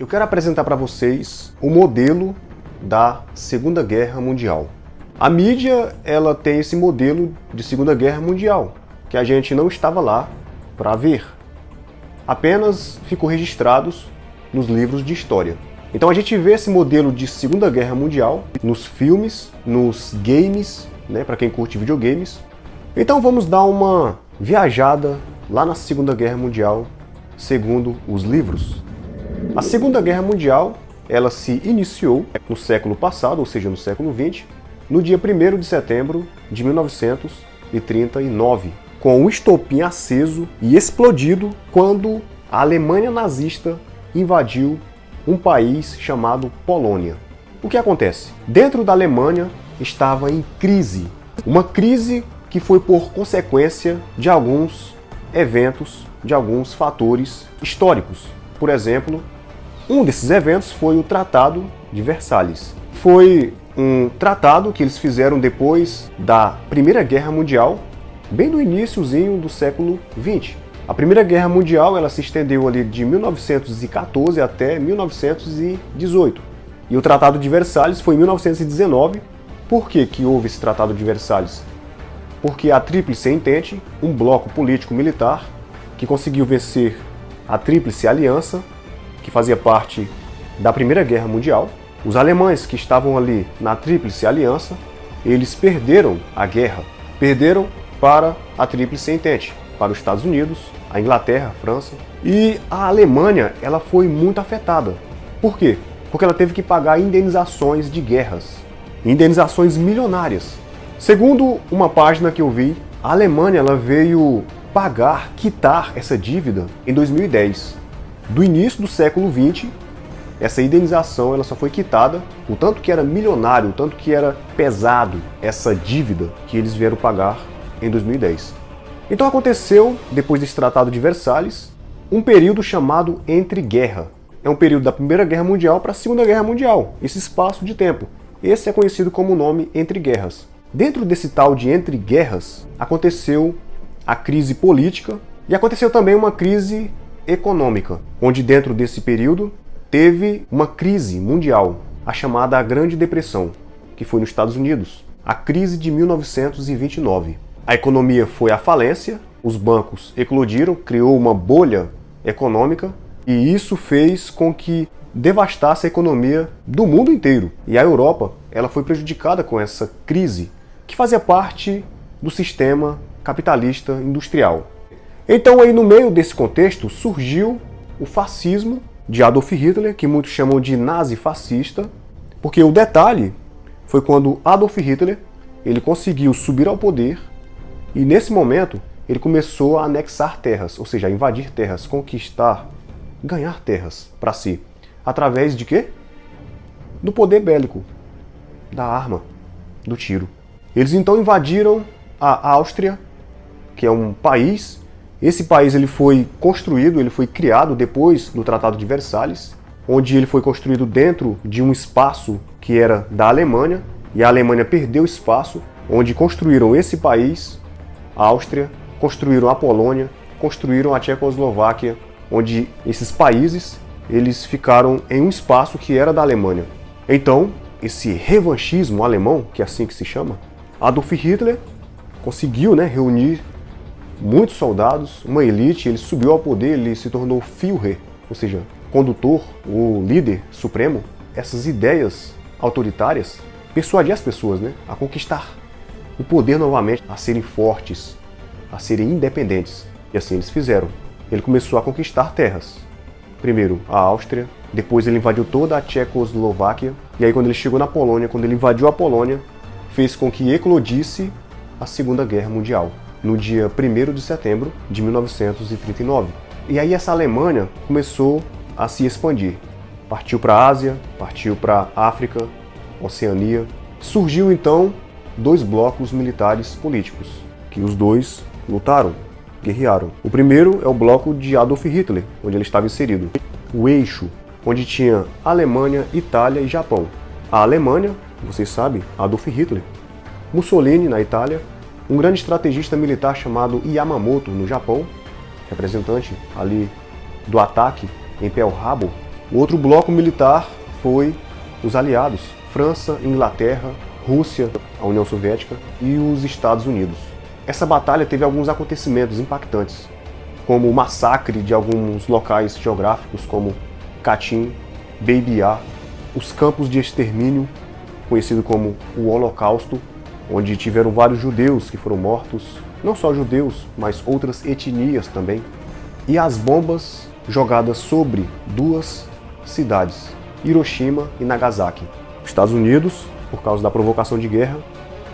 Eu quero apresentar para vocês o modelo da Segunda Guerra Mundial. A mídia, ela tem esse modelo de Segunda Guerra Mundial, que a gente não estava lá para ver. Apenas ficou registrados nos livros de história. Então a gente vê esse modelo de Segunda Guerra Mundial nos filmes, nos games, né, para quem curte videogames. Então vamos dar uma viajada lá na Segunda Guerra Mundial, segundo os livros. A Segunda Guerra Mundial, ela se iniciou no século passado, ou seja, no século XX, no dia 1º de setembro de 1939, com o estopim aceso e explodido quando a Alemanha nazista invadiu um país chamado Polônia. O que acontece? Dentro da Alemanha estava em crise, uma crise que foi por consequência de alguns eventos, de alguns fatores históricos. Por exemplo, um desses eventos foi o Tratado de Versalhes. Foi um tratado que eles fizeram depois da Primeira Guerra Mundial, bem no iniciozinho do século XX. A Primeira Guerra Mundial ela se estendeu ali de 1914 até 1918. E o Tratado de Versalhes foi em 1919. Por que houve esse Tratado de Versalhes? Porque a Tríplice Entente, um bloco político-militar que conseguiu vencer a Tríplice Aliança, que fazia parte da Primeira Guerra Mundial. Os alemães que estavam ali na Tríplice Aliança, eles perderam a guerra. Perderam para a Tríplice Entente, para os Estados Unidos, a Inglaterra, a França. E a Alemanha, ela foi muito afetada. Por quê? Porque ela teve que pagar indenizações de guerras. Indenizações milionárias. Segundo uma página que eu vi, a Alemanha ela veio quitar essa dívida em 2010. Do início do século XX, essa indenização ela só foi quitada, o tanto que era milionário, o tanto que era pesado essa dívida que eles vieram pagar em 2010. Então aconteceu, depois desse Tratado de Versalhes, um período chamado Entre-Guerra. É um período da Primeira Guerra Mundial para a Segunda Guerra Mundial, esse espaço de tempo. Esse é conhecido como o nome Entre-Guerras. Dentro desse tal de Entre-Guerras, aconteceu a crise política e aconteceu também uma crise econômica, onde dentro desse período teve uma crise mundial, a chamada Grande Depressão, que foi nos Estados Unidos, a crise de 1929. A economia foi à falência, os bancos eclodiram, criou uma bolha econômica e isso fez com que devastasse a economia do mundo inteiro. E a Europa, ela foi prejudicada com essa crise, que fazia parte do sistema capitalista industrial. Então aí no meio desse contexto surgiu o fascismo de Adolf Hitler, que muitos chamam de nazi-fascista, porque o detalhe foi quando Adolf Hitler ele conseguiu subir ao poder e nesse momento ele começou a anexar terras, ou seja, a invadir terras, conquistar, ganhar terras para si. Através de quê? Do poder bélico, da arma, do tiro. Eles então invadiram a Áustria, que é um país. Esse país ele foi construído, ele foi criado depois do Tratado de Versalhes, onde ele foi construído dentro de um espaço que era da Alemanha, e a Alemanha perdeu espaço, onde construíram esse país, a Áustria, construíram a Polônia, construíram a Tchecoslováquia, onde esses países eles ficaram em um espaço que era da Alemanha. Então, esse revanchismo alemão, que é assim que se chama, Adolf Hitler conseguiu, reunir muitos soldados, uma elite, ele subiu ao poder, ele se tornou Führer, ou seja, condutor, o líder supremo. Essas ideias autoritárias persuadiam as pessoas a conquistar o poder novamente, a serem fortes, a serem independentes. E assim eles fizeram. Ele começou a conquistar terras. Primeiro a Áustria, depois ele invadiu toda a Tchecoslováquia, e aí quando ele chegou na Polônia, quando ele invadiu a Polônia, fez com que eclodisse a Segunda Guerra Mundial, no dia 1º de setembro de 1939. E aí essa Alemanha começou a se expandir. Partiu para a Ásia, partiu para a África, Oceania. Surgiu então dois blocos militares políticos, que os dois lutaram, guerrearam. O primeiro é o bloco de Adolf Hitler, onde ele estava inserido. O eixo, onde tinha Alemanha, Itália e Japão. A Alemanha, vocês sabem, Adolf Hitler. Mussolini, na Itália. Um grande estrategista militar chamado Yamamoto, no Japão, representante ali do ataque em Pearl Harbor. O outro bloco militar foi os aliados, França, Inglaterra, Rússia, a União Soviética e os Estados Unidos. Essa batalha teve alguns acontecimentos impactantes, como o massacre de alguns locais geográficos como Katyn, Baby Yar, os campos de extermínio, conhecido como o Holocausto, onde tiveram vários judeus que foram mortos, não só judeus, mas outras etnias também, e as bombas jogadas sobre duas cidades, Hiroshima e Nagasaki. Os Estados Unidos, por causa da provocação de guerra,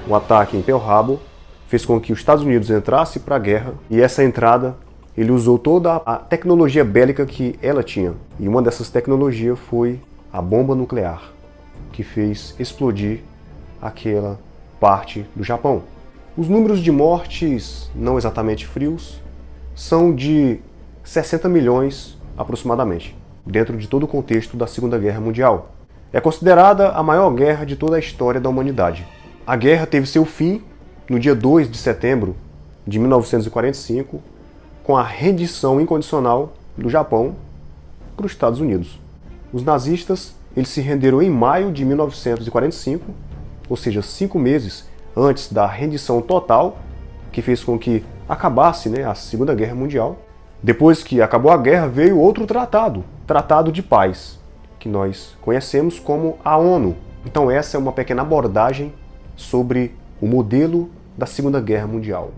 o ataque em Pearl Harbor fez com que os Estados Unidos entrasse para a guerra, e essa entrada ele usou toda a tecnologia bélica que ela tinha. E uma dessas tecnologias foi a bomba nuclear, que fez explodir aquela parte do Japão. Os números de mortes, não exatamente frios, são de 60 milhões aproximadamente, dentro de todo o contexto da Segunda Guerra Mundial. É considerada a maior guerra de toda a história da humanidade. A guerra teve seu fim no dia 2 de setembro de 1945, com a rendição incondicional do Japão para os Estados Unidos. Os nazistas eles se renderam em maio de 1945, ou seja, 5 meses antes da rendição total, que fez com que acabasse a Segunda Guerra Mundial. Depois que acabou a guerra, veio outro tratado, Tratado de Paz, que nós conhecemos como a ONU. Então essa é uma pequena abordagem sobre o modelo da Segunda Guerra Mundial.